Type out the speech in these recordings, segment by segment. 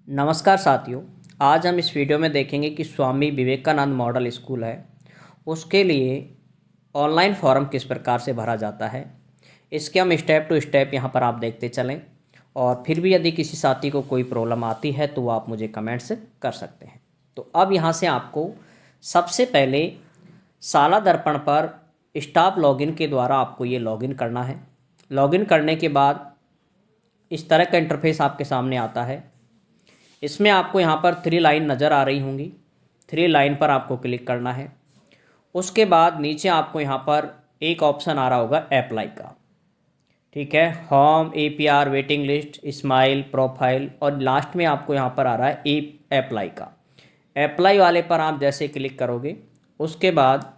नमस्कार साथियों। आज हम इस वीडियो में देखेंगे कि स्वामी विवेकानंद मॉडल स्कूल है उसके लिए ऑनलाइन फॉर्म किस प्रकार से भरा जाता है। इसके हम स्टेप टू स्टेप यहाँ पर आप देखते चलें और फिर भी यदि किसी साथी को कोई प्रॉब्लम आती है तो वो आप मुझे कमेंट्स कर सकते हैं। तो अब यहाँ से आपको सबसे पहले साला दर्पण पर स्टाफ लॉगिन के द्वारा आपको ये लॉगिन करना है। लॉगिन करने के बाद इस तरह का इंटरफेस आपके सामने आता है। इसमें आपको यहाँ पर 3 लाइन नज़र आ रही होंगी। 3 लाइन पर आपको क्लिक करना है। उसके बाद नीचे आपको यहाँ पर एक ऑप्शन आ रहा होगा अप्लाई का, ठीक है। Home, APR, waiting list, smile, profile और लास्ट में आपको यहाँ पर आ रहा है अप्लाई का। अप्लाई वाले पर आप जैसे क्लिक करोगे उसके बाद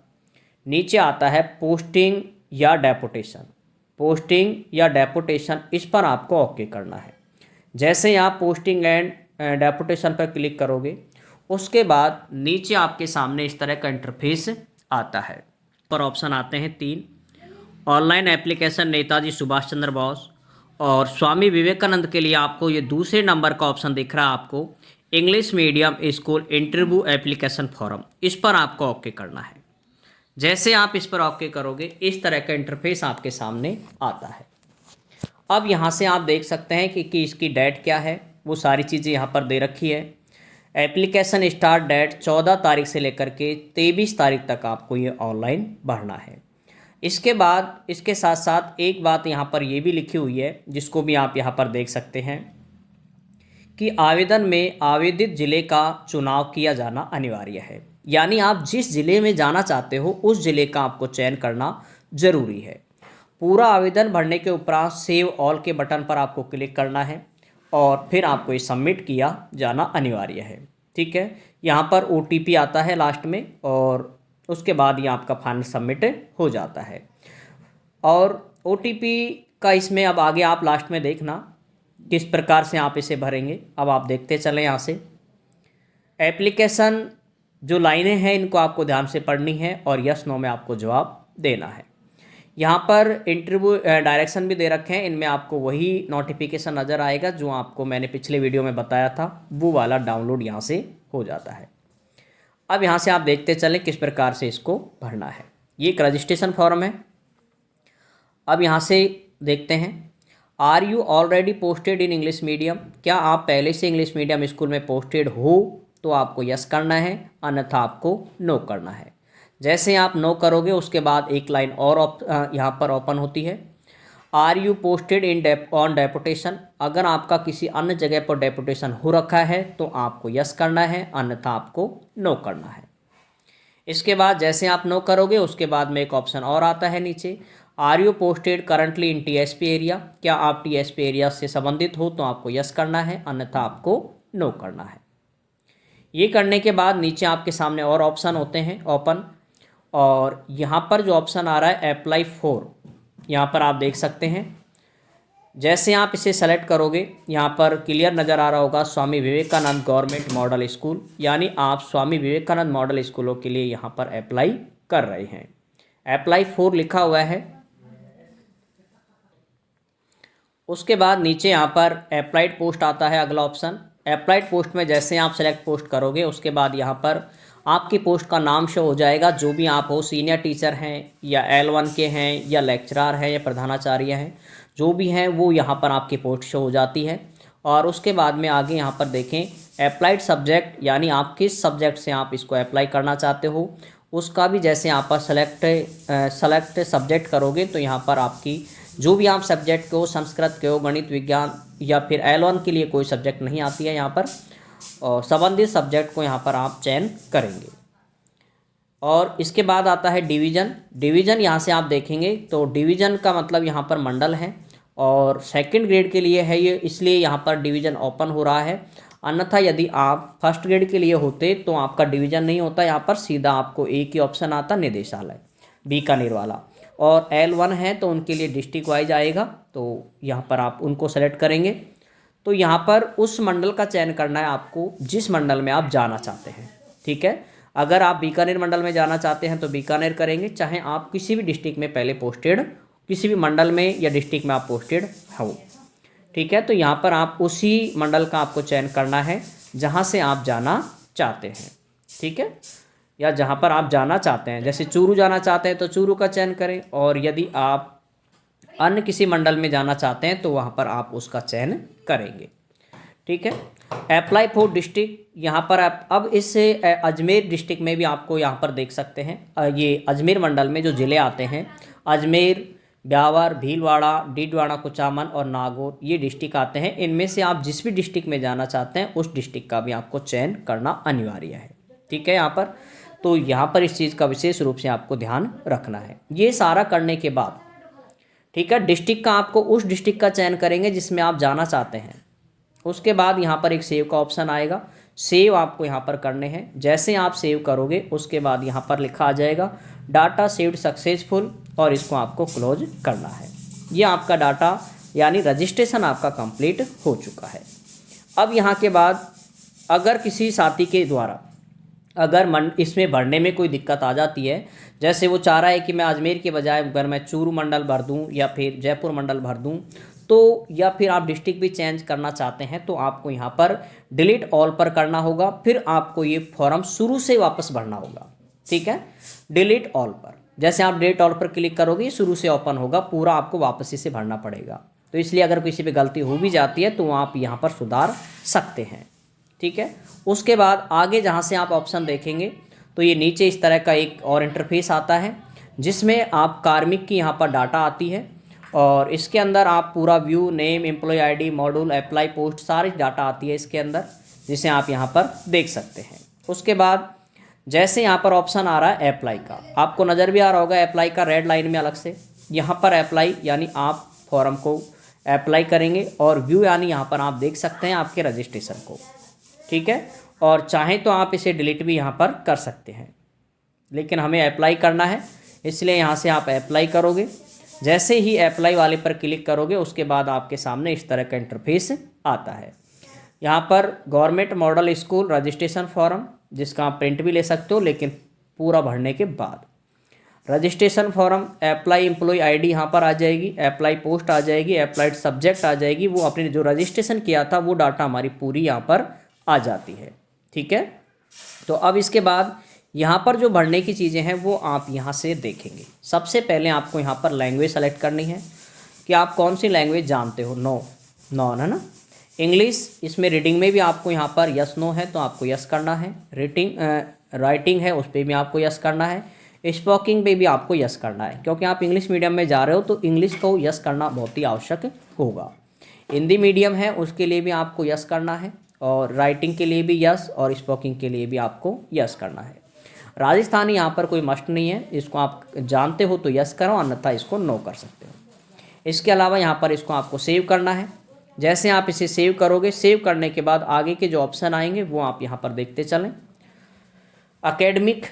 नीचे आता है पोस्टिंग या डेपुटेशन। पोस्टिंग या डेपुटेशन इस पर आपको ओके करना है। जैसे ही आप पोस्टिंग एंड डेपुटेशन पर क्लिक करोगे उसके बाद नीचे आपके सामने इस तरह का इंटरफेस आता है। पर ऑप्शन आते हैं 3। ऑनलाइन एप्लीकेशन नेताजी सुभाष चंद्र बोस और स्वामी विवेकानंद के लिए आपको ये दूसरे नंबर का ऑप्शन दिख रहा है आपको English medium school interview application form. इस पर आपको ओके करना है। जैसे आप इस पर ओके करोगे इस तरह का इंटरफेस आपके सामने आता है। अब यहाँ से आप देख सकते हैं कि इसकी डेट क्या है, वो सारी चीज़ें यहाँ पर दे रखी है। एप्लीकेशन स्टार्ट डेट 14 तारीख से लेकर के 23 तारीख तक आपको ये ऑनलाइन भरना है। इसके बाद इसके साथ साथ एक बात यहाँ पर ये भी लिखी हुई है जिसको भी आप यहाँ पर देख सकते हैं कि आवेदन में आवेदित ज़िले का चुनाव किया जाना अनिवार्य है। यानी आप जिस ज़िले में जाना चाहते हो उस ज़िले का आपको चयन करना ज़रूरी है। पूरा आवेदन भरने के उपरांत सेव ऑल के बटन पर आपको क्लिक करना है और फिर आपको ये सबमिट किया जाना अनिवार्य है, ठीक है। यहाँ पर OTP आता है लास्ट में और उसके बाद ये आपका फाइनल सबमिट हो जाता है। और OTP का इसमें अब आगे आप लास्ट में देखना किस प्रकार से आप इसे भरेंगे। अब आप देखते चलें यहाँ से एप्लीकेशन जो लाइनें हैं इनको आपको ध्यान से पढ़नी है और यस नो में आपको जवाब देना है। यहाँ पर इंटरव्यू डायरेक्शन भी दे रखे हैं। इनमें आपको वही नोटिफिकेशन नज़र आएगा जो आपको मैंने पिछले वीडियो में बताया था, वो वाला डाउनलोड यहाँ से हो जाता है। अब यहाँ से आप देखते चलें किस प्रकार से इसको भरना है। ये एक रजिस्ट्रेशन फॉर्म है। अब यहाँ से देखते हैं are you already posted in English medium. क्या आप पहले से इंग्लिश मीडियम स्कूल में पोस्टेड हो तो आपको यस करना है, अन्यथा आपको नो करना है। जैसे आप नो करोगे उसके बाद एक लाइन और यहाँ पर ओपन होती है। Are you posted in on deputation. अगर आपका किसी अन्य जगह पर डेपुटेशन हो रखा है तो आपको यस करना है, अन्यथा आपको नो करना है। इसके बाद जैसे आप नो करोगे उसके बाद में एक ऑप्शन और आता है नीचे, are you posted currently in TSP area. क्या आप TSP एरिया से संबंधित हो तो आपको यस करना है, अन्यथा आपको नो करना है। ये करने के बाद नीचे आपके सामने और ऑप्शन होते हैं ओपन, और यहाँ पर जो ऑप्शन आ रहा है अप्लाई फॉर, यहाँ पर आप देख सकते हैं। जैसे आप इसे सेलेक्ट करोगे यहाँ पर क्लियर नज़र आ रहा होगा Swami Vivekananda government model school, यानी आप स्वामी विवेकानंद मॉडल स्कूलों के लिए यहाँ पर अप्लाई कर रहे हैं। अप्लाई फॉर लिखा हुआ है। उसके बाद नीचे यहाँ पर अप्लाइड पोस्ट आता है अगला ऑप्शन। अप्लाइड पोस्ट में जैसे आप सेलेक्ट पोस्ट करोगे उसके बाद यहाँ पर आपकी पोस्ट का नाम शो हो जाएगा। जो भी आप हो, सीनियर टीचर हैं या L1 के हैं या लेक्चरर हैं या प्रधानाचार्य हैं, जो भी हैं वो यहाँ पर आपकी पोस्ट शो हो जाती है। और उसके बाद में आगे यहाँ पर देखें अप्लाइड सब्जेक्ट, यानी आप किस सब्जेक्ट से आप इसको अप्लाई करना चाहते हो उसका भी जैसे यहाँ पर सेलेक्ट सब्जेक्ट करोगे तो यहाँ पर आपकी जो भी आप सब्जेक्ट के हो, संस्कृत के हो, गणित, विज्ञान या फिर L1 के लिए कोई सब्जेक्ट नहीं आती है यहाँ पर, और संबंधित सब्जेक्ट को यहाँ पर आप चयन करेंगे। और इसके बाद आता है डिवीज़न। डिवीज़न यहाँ से आप देखेंगे तो डिवीज़न का मतलब यहाँ पर मंडल है और सेकंड ग्रेड के लिए है ये, इसलिए यहाँ पर डिवीज़न ओपन हो रहा है। अन्यथा यदि आप फर्स्ट ग्रेड के लिए होते तो आपका डिवीज़न नहीं होता, यहाँ पर सीधा आपको एक ही ऑप्शन आता निदेशालय बीकानेर वाला। और L1 है तो उनके लिए डिस्ट्रिक्ट वाइज आएगा, तो यहाँ पर आप उनको सेलेक्ट करेंगे। तो यहाँ पर उस मंडल का चयन करना है आपको जिस मंडल में आप जाना चाहते हैं, ठीक है। अगर आप बीकानेर मंडल में जाना चाहते हैं तो बीकानेर करेंगे, चाहे आप किसी भी डिस्ट्रिक्ट में पहले पोस्टेड, किसी भी मंडल में या डिस्ट्रिक्ट में आप पोस्टेड हो, ठीक है, तो यहाँ पर आप उसी मंडल का आपको चयन करना है जहाँ से आप जाना चाहते हैं। ठीक है, या जहाँ पर आप जाना चाहते हैं, जैसे चूरू जाना चाहते हैं तो चूरू का चयन करें, और यदि आप अन्य किसी मंडल में जाना चाहते हैं तो वहाँ पर आप उसका चयन करेंगे। ठीक है, अप्लाई फॉर डिस्ट्रिक्ट, यहाँ पर आप अब इस अजमेर डिस्ट्रिक्ट में भी आपको यहाँ पर देख सकते हैं, ये अजमेर मंडल में जो ज़िले आते हैं अजमेर, ब्यावर, भीलवाड़ा, डीडवाड़ा, कुचामन और नागौर, ये डिस्ट्रिक्ट आते हैं। इनमें से आप जिस भी डिस्ट्रिक्ट में जाना चाहते हैं उस डिस्ट्रिक्ट का भी आपको चयन करना अनिवार्य है। ठीक है, यहाँ पर तो यहाँ पर इस चीज़ का विशेष रूप से आपको ध्यान रखना है। ये सारा करने के बाद, ठीक है, डिस्ट्रिक्ट का आपको उस डिस्ट्रिक्ट का चयन करेंगे जिसमें आप जाना चाहते हैं। उसके बाद यहाँ पर एक सेव का ऑप्शन आएगा, सेव आपको यहाँ पर करने हैं। जैसे आप सेव करोगे उसके बाद यहाँ पर लिखा आ जाएगा डाटा सेव्ड सक्सेसफुल, और इसको आपको क्लोज करना है। ये आपका डाटा यानी रजिस्ट्रेशन आपका कंप्लीट हो चुका है। अब यहाँ के बाद अगर किसी साथी के द्वारा अगर इसमें भरने में कोई दिक्कत आ जाती है, जैसे वो चाह रहा है कि मैं अजमेर के बजाय अगर मैं चूरू मंडल भर दूँ या फिर जयपुर मंडल भर दूँ, तो या फिर आप डिस्ट्रिक्ट भी चेंज करना चाहते हैं, तो आपको यहाँ पर डिलीट ऑल पर करना होगा। फिर आपको ये फॉर्म शुरू से वापस भरना होगा। ठीक है, डिलीट ऑल पर, जैसे आप डिलीट ऑल पर क्लिक करोगे शुरू से ओपन होगा, पूरा आपको वापस इसे भरना पड़ेगा। तो इसलिए अगर किसी पे गलती हो भी जाती है तो आप यहाँ पर सुधार सकते हैं। ठीक है, उसके बाद आगे जहाँ से आप ऑप्शन देखेंगे तो ये नीचे इस तरह का एक और इंटरफेस आता है जिसमें आप कार्मिक की यहाँ पर डाटा आती है, और इसके अंदर आप पूरा view, name, employ ID, module, apply post, सारी डाटा आती है इसके अंदर, जिसे आप यहाँ पर देख सकते हैं। उसके बाद जैसे यहाँ पर ऑप्शन आ रहा है अप्लाई का, आपको नज़र भी आ रहा होगा अप्लाई का रेड लाइन में अलग से, यहाँ पर अप्लाई यानी आप फॉर्म को अप्लाई करेंगे, और व्यू यानी यहाँ पर आप देख सकते हैं आपके रजिस्ट्रेशन को। ठीक है, और चाहें तो आप इसे डिलीट भी यहाँ पर कर सकते हैं, लेकिन हमें अप्लाई करना है इसलिए यहाँ से आप अप्लाई करोगे। जैसे ही अप्लाई वाले पर क्लिक करोगे उसके बाद आपके सामने इस तरह का इंटरफेस आता है। यहाँ पर government model school registration form, जिसका आप प्रिंट भी ले सकते हो लेकिन पूरा भरने के बाद, registration form, apply employ ID यहाँ पर आ जाएगी, अप्लाई पोस्ट आ जाएगी, अप्लाइड सब्जेक्ट आ जाएगी, वो आपने जो रजिस्ट्रेशन किया था वो डाटा हमारी पूरी यहाँ पर आ जाती है। ठीक है, तो अब इसके बाद यहाँ पर जो भरने की चीज़ें हैं वो आप यहाँ से देखेंगे। सबसे पहले आपको यहाँ पर लैंग्वेज सेलेक्ट करनी है कि आप कौन सी लैंग्वेज जानते हो। नॉन है ना, इंग्लिश। इसमें रीडिंग में भी आपको यहाँ पर यस नो है तो आपको यस करना है, राइटिंग है उस पर भी आपको यस करना है, स्पीकिंग पे भी आपको यस करना है, क्योंकि आप इंग्लिश मीडियम में जा रहे हो तो इंग्लिश को यस करना बहुत ही आवश्यक होगा। हिंदी मीडियम है उसके लिए भी आपको यस करना है, और राइटिंग के लिए भी यस, और स्पीकिंग के लिए भी आपको यस करना है। राजस्थानी यहाँ पर कोई मस्ट नहीं है, इसको आप जानते हो तो यस करो, अन्यथा इसको नो कर सकते हो। इसके अलावा यहाँ पर इसको आपको सेव करना है। जैसे आप इसे सेव करोगे, सेव करने के बाद आगे के जो ऑप्शन आएंगे वो आप यहाँ पर देखते चलें। एकेडमिक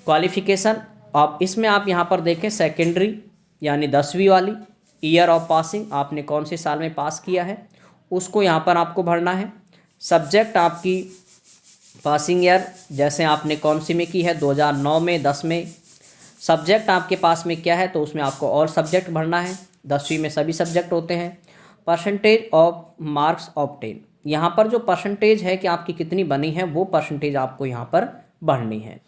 क्वालिफिकेशन, आप इसमें आप यहाँ पर देखें सेकेंडरी यानी 10वीं वाली, ईयर ऑफ पासिंग, आपने कौन से साल में पास किया है उसको यहाँ पर आपको भरना है। सब्जेक्ट आपकी पासिंग ईयर, जैसे आपने कौन सी में की है, 2009 में, 10 में। सब्जेक्ट आपके पास में क्या है तो उसमें आपको और सब्जेक्ट भरना है, 10वीं में सभी सब्जेक्ट होते हैं। परसेंटेज ऑफ मार्क्स ऑब्टेन, यहाँ पर जो परसेंटेज है कि आपकी कितनी बनी है वो परसेंटेज आपको यहाँ पर भरनी है।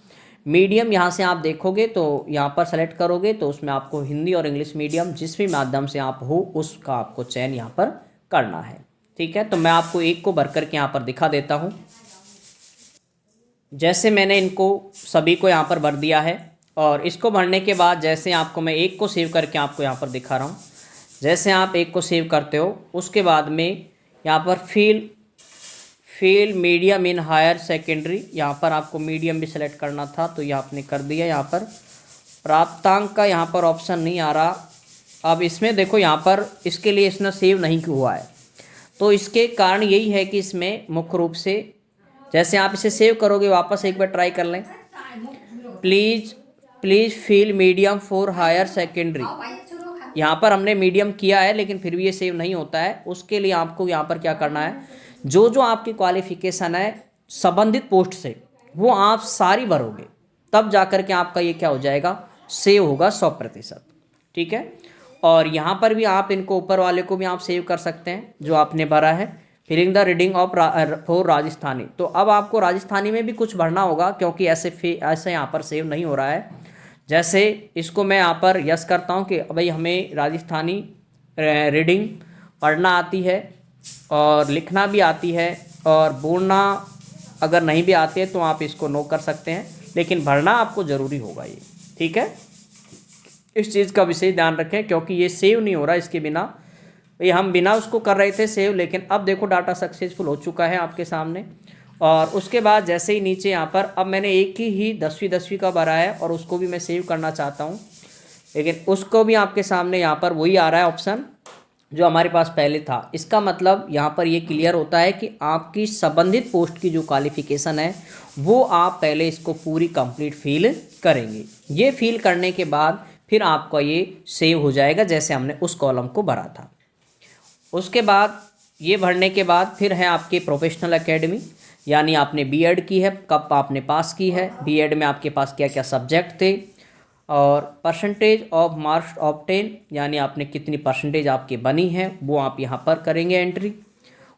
मीडियम यहाँ से आप देखोगे तो यहाँ पर सेलेक्ट करोगे तो उसमें आपको हिंदी और इंग्लिश मीडियम जिस भी माध्यम से आप हो उसका आपको चयन यहाँ पर करना है। ठीक है, तो मैं आपको एक को भर करके यहाँ पर दिखा देता हूँ। जैसे मैंने इनको सभी को यहाँ पर भर दिया है, और इसको भरने के बाद जैसे आपको मैं एक को सेव करके आपको यहाँ पर दिखा रहा हूँ। जैसे आप एक को सेव करते हो उसके बाद में यहाँ पर field medium in higher secondary, यहाँ पर आपको मीडियम भी सेलेक्ट करना था तो यह आपने कर दिया। यहाँ पर प्राप्तांक का यहाँ पर ऑप्शन नहीं आ रहा। अब इसमें देखो यहाँ पर इसके लिए इसने सेव नहीं हुआ है, तो इसके कारण यही है कि इसमें मुख्य रूप से जैसे आप इसे सेव करोगे, वापस एक बार ट्राई कर लें। Please fill medium for higher secondary, यहाँ पर हमने मीडियम किया है लेकिन फिर भी ये सेव नहीं होता है। उसके लिए आपको यहाँ पर क्या करना है, जो जो आपकी क्वालिफिकेशन है संबंधित पोस्ट से वो आप सारी भरोगे, तब जाकर के आपका ये क्या हो जाएगा, सेव होगा 100%। ठीक है, और यहाँ पर भी आप इनको ऊपर वाले को भी आप सेव कर सकते हैं जो आपने भरा है, filling the reading of for Rajasthani. तो अब आपको राजस्थानी में भी कुछ भरना होगा क्योंकि ऐसे यहाँ पर सेव नहीं हो रहा है। जैसे इसको मैं यहाँ पर यस करता हूँ कि भाई हमें राजस्थानी रीडिंग पढ़ना आती है और लिखना भी आती है, और बोलना अगर नहीं भी आती है तो आप इसको नो कर सकते हैं, लेकिन भरना आपको ज़रूरी होगा ये, ठीक है। इस चीज़ का विशेष ध्यान रखें क्योंकि ये सेव नहीं हो रहा इसके बिना। ये हम बिना उसको कर रहे थे सेव, लेकिन अब देखो डाटा सक्सेसफुल हो चुका है आपके सामने। और उसके बाद जैसे ही नीचे यहाँ पर अब मैंने एक ही 10वीं का भरा है और उसको भी मैं सेव करना चाहता हूँ, लेकिन उसको भी आपके सामने यहाँ पर वही आ रहा है ऑप्शन जो हमारे पास पहले था। इसका मतलब यहाँ पर ये क्लियर होता है कि आपकी संबंधित पोस्ट की जो क्वालिफ़िकेशन है वो आप पहले इसको पूरी कंप्लीट फिल करेंगे। ये फिल करने के बाद फिर आपका ये सेव हो जाएगा जैसे हमने उस कॉलम को भरा था। उसके बाद ये भरने के बाद फिर है आपके प्रोफेशनल एकेडमी, यानी आपने बीएड की है, कब आपने पास की है, बीएड में आपके पास क्या क्या सब्जेक्ट थे, और परसेंटेज ऑफ मार्क्स ऑब्टेन, यानी आपने कितनी परसेंटेज आपकी बनी है वो आप यहाँ पर करेंगे एंट्री।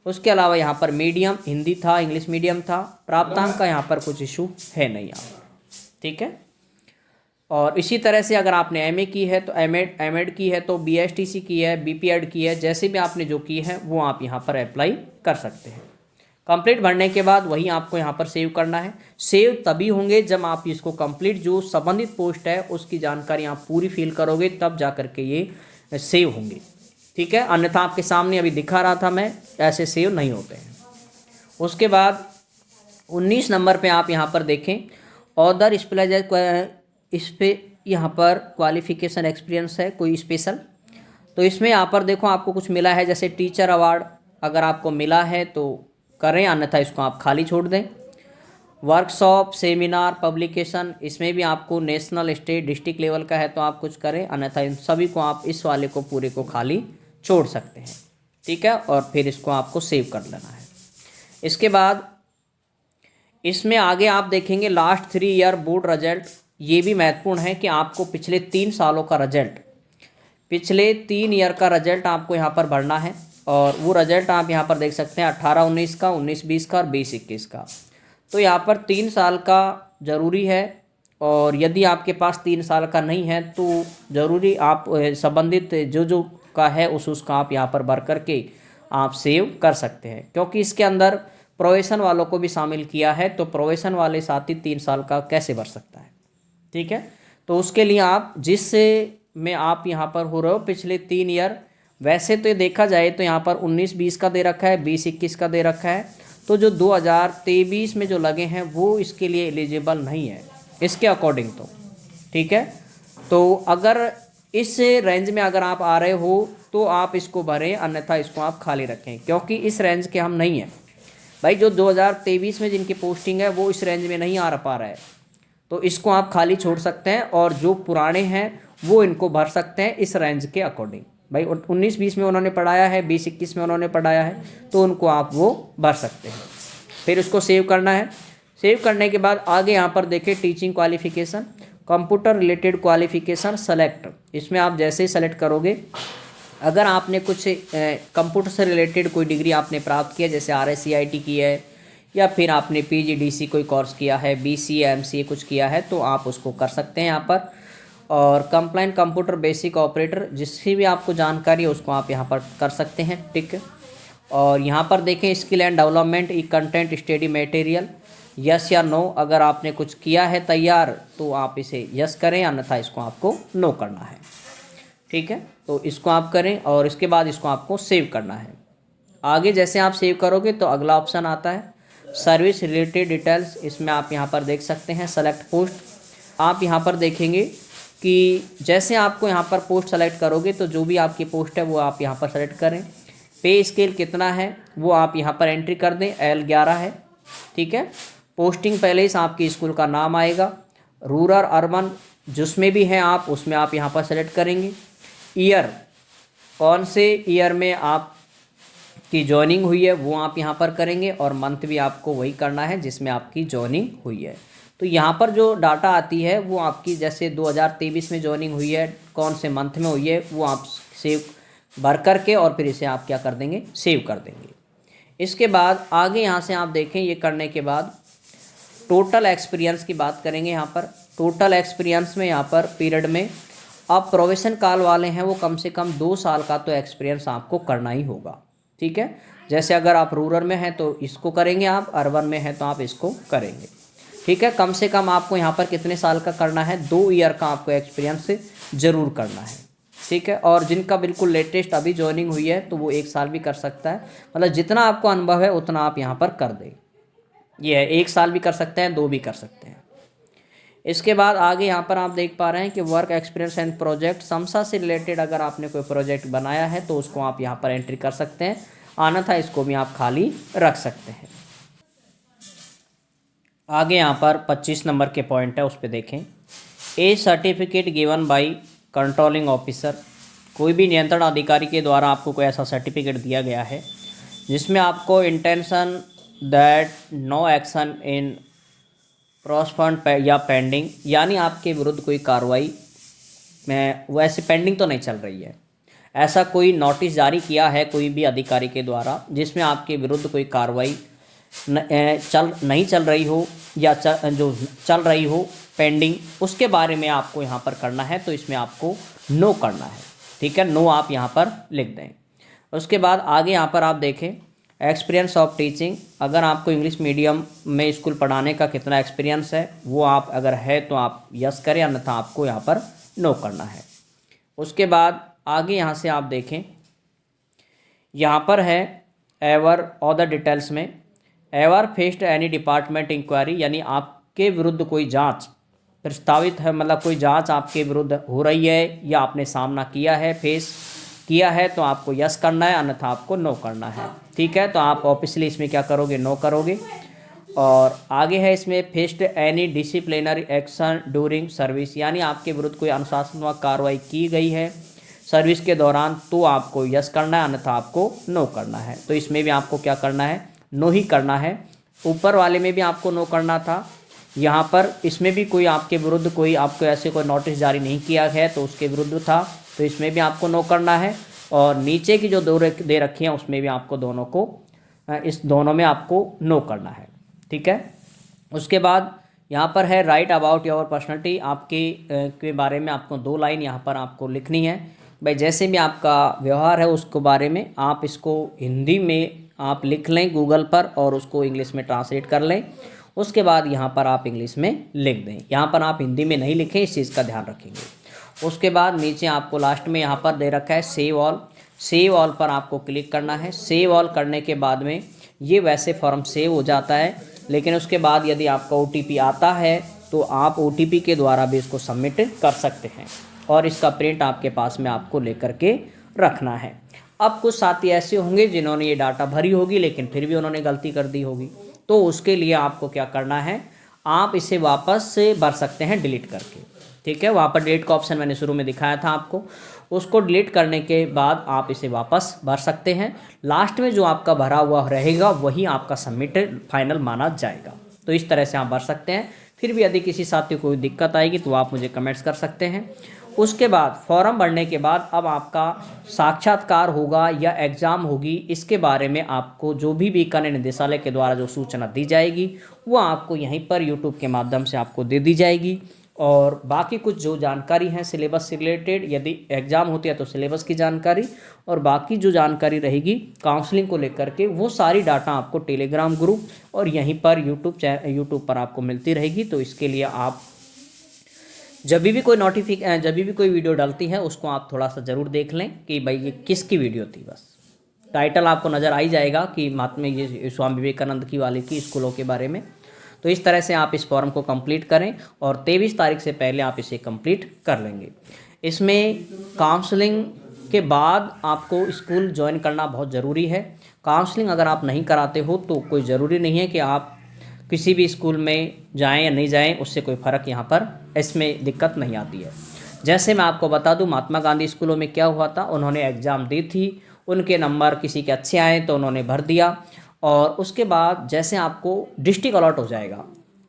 उसके अलावा यहाँ पर मीडियम हिंदी था, इंग्लिश मीडियम था, प्राप्तांक का यहाँ पर कुछ इशू है नहीं यहाँ पर, ठीक है। और इसी तरह से अगर आपने एमए की है तो एमएड की है तो बीएसटीसी की है, बीपीएड की है, जैसे भी आपने जो की है वो आप यहाँ पर अप्लाई कर सकते हैं। कंप्लीट भरने के बाद वही आपको यहाँ पर सेव करना है। सेव तभी होंगे जब आप इसको कंप्लीट जो संबंधित पोस्ट है उसकी जानकारी आप पूरी फिल करोगे, तब जा कर के ये सेव होंगे, ठीक है। अन्यथा आपके सामने अभी दिखा रहा था मैं, ऐसे सेव नहीं होते हैं। उसके बाद 19 नंबर पे आप यहाँ पर देखें ऑदर स्पेशलाइज्ड, इस पे यहाँ पर क्वालिफिकेशन एक्सपीरियंस है कोई स्पेशल, तो इसमें यहाँ पर देखो आपको कुछ मिला है, जैसे टीचर अवार्ड अगर आपको मिला है तो करें, अन्यथा इसको आप खाली छोड़ दें। वर्कशॉप, सेमिनार, पब्लिकेशन, इसमें भी आपको नेशनल, स्टेट, डिस्ट्रिक्ट लेवल का है तो आप कुछ करें, अन्यथा इन सभी को आप इस वाले को पूरे को खाली छोड़ सकते हैं, ठीक है। और फिर इसको आपको सेव कर लेना है। इसके बाद इसमें आगे आप देखेंगे लास्ट 3 ईयर बोर्ड रिजल्ट, ये भी महत्वपूर्ण है कि आपको पिछले 3 सालों का रिजल्ट, पिछले 3 ईयर का रिजल्ट आपको यहाँ पर भरना है। और वो रिजल्ट आप यहाँ पर देख सकते हैं 18-19 का, 19-20 का और 20-21 का। तो यहाँ पर 3 साल का ज़रूरी है, और यदि आपके पास 3 साल का नहीं है तो ज़रूरी आप संबंधित जो का है उसका आप यहाँ पर भर करके आप सेव कर सकते हैं, क्योंकि इसके अंदर प्रोबेशन वालों को भी शामिल किया है, तो प्रोबेशन वाले साथी 3 साल का कैसे भर सकता है, ठीक है। तो उसके लिए आप जिससे में आप यहाँ पर हो रहे हो पिछले 3 ईयर, वैसे तो ये देखा जाए तो यहाँ पर 19-20 का दे रखा है, 20-21 का दे रखा है, तो जो 2023 में जो लगे हैं वो इसके लिए एलिजिबल नहीं है इसके अकॉर्डिंग, तो ठीक है। तो अगर इस रेंज में अगर आप आ रहे हो तो आप इसको भरें, अन्यथा इसको आप खाली रखें, क्योंकि इस रेंज के हम नहीं हैं भाई। जो 2023 में जिनकी पोस्टिंग है वो इस रेंज में नहीं आ पा रहा है, तो इसको आप खाली छोड़ सकते हैं, और जो पुराने हैं वो इनको भर सकते हैं इस रेंज के अकॉर्डिंग। भाई 19-20 में उन्होंने पढ़ाया है, 20-21 में उन्होंने पढ़ाया है, तो उनको आप वो भर सकते हैं। फिर उसको सेव करना है। सेव करने के बाद आगे यहाँ पर देखें teaching qualification, computer related qualification select, इसमें आप जैसे ही सेलेक्ट करोगे, अगर आपने कुछ कंप्यूटर से रिलेटेड कोई डिग्री आपने प्राप्त किया, जैसे RSCIT की है, या फिर आपने PGDC कोई कोर्स किया है, BCA MCA कुछ किया है, तो आप उसको कर सकते हैं यहाँ पर। और कंप्लाइंट कंप्यूटर बेसिक ऑपरेटर, जिसकी भी आपको जानकारी है उसको आप यहाँ पर कर सकते हैं, ठीक है। और यहाँ पर देखें skill and development, E content study material, yes या नो, अगर आपने कुछ किया है तैयार तो आप इसे यस करें, अन्यथा इसको आपको नो करना है, ठीक है। तो इसको आप करें और इसके बाद इसको आपको सेव करना है। आगे जैसे आप सेव करोगे तो अगला ऑप्शन आता है सर्विस रिलेटेड डिटेल्स, इसमें आप यहाँ पर देख सकते हैं सेलेक्ट पोस्ट। आप यहाँ पर देखेंगे कि जैसे आपको यहाँ पर पोस्ट सेलेक्ट करोगे तो जो भी आपकी पोस्ट है वो आप यहाँ पर सेलेक्ट करें। पे स्केल कितना है वो आप यहाँ पर एंट्री कर दें, L11 है, ठीक है। पोस्टिंग पहले से आपकी स्कूल का नाम आएगा, रूरल अर्बन जिसमें भी हैं आप उसमें आप यहाँ पर सेलेक्ट करेंगे। ईयर, कौन से ईयर में आप की जॉइनिंग हुई है वो आप यहाँ पर करेंगे, और मंथ भी आपको वही करना है जिसमें आपकी जॉइनिंग हुई है। तो यहाँ पर जो डाटा आती है वो आपकी जैसे 2023 में ज्वाइनिंग हुई है, कौन से मंथ में हुई है, वो आप सेव भर करके और फिर इसे आप क्या कर देंगे, सेव कर देंगे। इसके बाद आगे यहाँ से आप देखें, ये करने के बाद टोटल एक्सपीरियंस की बात करेंगे। यहाँ पर टोटल एक्सपीरियंस में यहाँ पर पीरियड में आप प्रोविज़न काल वाले हैं वो कम से कम 2 साल का तो एक्सपीरियंस आपको करना ही होगा। ठीक है, जैसे अगर आप रूरल में हैं तो इसको करेंगे, आप अर्बन में हैं तो आप इसको करेंगे। ठीक है, कम से कम आपको यहाँ पर कितने साल का करना है, 2 ईयर का आपको एक्सपीरियंस ज़रूर करना है। ठीक है, और जिनका बिल्कुल लेटेस्ट अभी ज्वाइनिंग हुई है तो वो 1 साल भी कर सकता है, मतलब जितना आपको अनुभव है उतना आप यहाँ पर कर दें। ये है 1 साल भी कर सकते हैं, 2 भी कर सकते हैं। इसके बाद आगे यहाँ पर आप देख पा रहे हैं कि work experience and project, samosa से रिलेटेड अगर आपने कोई प्रोजेक्ट बनाया है तो उसको आप यहाँ पर एंट्री कर सकते हैं, अन्यथा इसको भी आप खाली रख सकते हैं। आगे यहाँ पर 25 नंबर के पॉइंट है, उस पर देखें। A certificate given by controlling officer, कोई भी नियंत्रण अधिकारी के द्वारा आपको कोई ऐसा सर्टिफिकेट दिया गया है जिसमें आपको intention that no action in प्रोस्फंड या पेंडिंग, यानी आपके विरुद्ध कोई कार्रवाई में वैसे पेंडिंग तो नहीं चल रही है, ऐसा कोई नोटिस जारी किया है कोई भी अधिकारी के द्वारा जिसमें आपके विरुद्ध कोई कार्रवाई नहीं चल रही हो या जो चल रही हो पेंडिंग, उसके बारे में आपको यहाँ पर करना है, तो इसमें आपको नो करना है। ठीक है, नो आप यहाँ पर लिख दें। उसके बाद आगे यहाँ पर आप देखें एक्सपीरियंस ऑफ टीचिंग, अगर आपको इंग्लिश मीडियम में स्कूल पढ़ाने का कितना एक्सपीरियंस है वो आप अगर है तो आप यस करें, अन्यथा आपको यहाँ पर नो करना है। उसके बाद आगे यहाँ से आप देखें, यहाँ पर है एवर अदर डिटेल्स में ever faced any department inquiry, यानी आपके विरुद्ध कोई जांच प्रस्तावित है, मतलब कोई जांच आपके विरुद्ध हो रही है या आपने सामना किया है, फेस किया है, तो आपको यस करना है, अन्यथा आपको नो करना है। ठीक है, तो आप ऑफिशियली इसमें क्या करोगे, नो करोगे। और आगे है इसमें faced any disciplinary action during service, यानी आपके विरुद्ध कोई अनुशासनात्मक कार्रवाई की गई है सर्विस के दौरान, तो आपको यस करना है, अन्यथा आपको नो करना है। तो इसमें भी आपको क्या करना है, नो ही करना है। ऊपर वाले में भी आपको नो करना था, यहाँ पर इसमें भी कोई आपके विरुद्ध कोई आपको ऐसे कोई नोटिस जारी नहीं किया है तो उसके विरुद्ध था, तो इसमें भी आपको नो करना है। और नीचे की जो दो दे रखी हैं उसमें भी आपको दोनों को, इस दोनों में आपको नो करना है। ठीक है, उसके बाद यहाँ पर है राइट अबाउट योर पर्सनैलिटी, आपके के बारे में आपको 2 लाइन यहाँ पर आपको लिखनी है। भाई जैसे भी आपका व्यवहार है उसके बारे में आप इसको हिंदी में आप लिख लें गूगल पर और उसको इंग्लिश में ट्रांसलेट कर लें। उसके बाद यहाँ पर आप इंग्लिश में लिख दें, यहाँ पर आप हिंदी में नहीं लिखें, इस चीज़ का ध्यान रखेंगे। उसके बाद नीचे आपको लास्ट में यहाँ पर दे रखा है सेव ऑल, सेव ऑल पर आपको क्लिक करना है। सेव ऑल करने के बाद में ये वैसे फॉर्म सेव हो जाता है, लेकिन उसके बाद यदि आपका OTP आता है तो आप OTP के द्वारा भी इसको सबमिट कर सकते हैं और इसका प्रिंट आपके पास में आपको लेकर के रखना है। अब कुछ साथी ऐसे होंगे जिन्होंने ये डाटा भरी होगी लेकिन फिर भी उन्होंने गलती कर दी होगी, तो उसके लिए आपको क्या करना है, आप इसे वापस से भर सकते हैं डिलीट करके। ठीक है, वहाँ पर डिलीट का ऑप्शन मैंने शुरू में दिखाया था आपको, उसको डिलीट करने के बाद आप इसे वापस भर सकते हैं। लास्ट में जो आपका भरा हुआ रहेगा वही आपका सबमिटेड फाइनल माना जाएगा। तो इस तरह से आप भर सकते हैं। फिर भी यदि किसी साथी को कोई दिक्कत आएगी तो आप मुझे कमेंट्स कर सकते हैं। उसके बाद फॉर्म भरने के बाद अब आपका साक्षात्कार होगा या एग्ज़ाम होगी, इसके बारे में आपको जो भी बीकानेर निदेशालय के द्वारा जो सूचना दी जाएगी वो आपको यहीं पर यूट्यूब के माध्यम से आपको दे दी जाएगी। और बाकी कुछ जो जानकारी है सिलेबस से रिलेटेड, यदि एग्ज़ाम होती है तो सिलेबस की जानकारी और बाकी जो जानकारी रहेगी काउंसलिंग को लेकर के, वो सारी डाटा आपको टेलीग्राम ग्रुप और यहीं पर यूट्यूब पर आपको मिलती रहेगी। तो इसके लिए आप जब भी कोई वीडियो डलती है उसको आप थोड़ा सा ज़रूर देख लें कि भाई ये किसकी वीडियो थी। बस टाइटल आपको नज़र आ ही जाएगा कि महात्मा ये स्वामी विवेकानंद की वाले की स्कूलों के बारे में। तो इस तरह से आप इस फॉर्म को कंप्लीट करें और 23 तारीख से पहले आप इसे कंप्लीट कर लेंगे। इसमें काउंसलिंग के बाद आपको स्कूल ज्वाइन करना बहुत ज़रूरी है। काउंसलिंग अगर आप नहीं कराते हो तो कोई ज़रूरी नहीं है कि आप किसी भी स्कूल में जाएं या नहीं जाएं, उससे कोई फ़र्क यहाँ पर इसमें दिक्कत नहीं आती है। जैसे मैं आपको बता दूं महात्मा गांधी स्कूलों में क्या हुआ था, उन्होंने एग्ज़ाम दी थी, उनके नंबर किसी के अच्छे आए तो उन्होंने भर दिया और उसके बाद जैसे आपको डिस्ट्रिक्ट अलॉट हो जाएगा,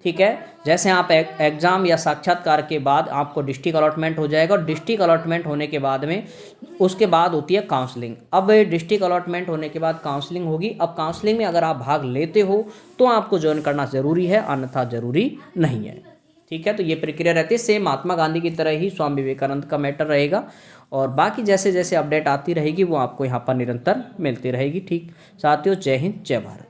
ठीक है। जैसे आप एग्ज़ाम या साक्षात्कार के बाद आपको डिस्ट्रिक्ट अलॉटमेंट हो जाएगा, और डिस्ट्रिक्ट अलॉटमेंट होने के बाद में उसके बाद होती है काउंसलिंग। अब डिस्ट्रिक्ट अलॉटमेंट होने के बाद काउंसलिंग होगी। अब काउंसलिंग में अगर आप भाग लेते हो तो आपको ज्वाइन करना ज़रूरी है, अन्यथा ज़रूरी नहीं है। ठीक है, तो ये प्रक्रिया रहती है। सेम महात्मा गांधी की तरह ही स्वामी विवेकानंद का मैटर रहेगा, और बाकी जैसे जैसे अपडेट आती रहेगी वो आपको यहाँ पर निरंतर मिलती रहेगी। ठीक साथियों, जय हिंद, जय भारत।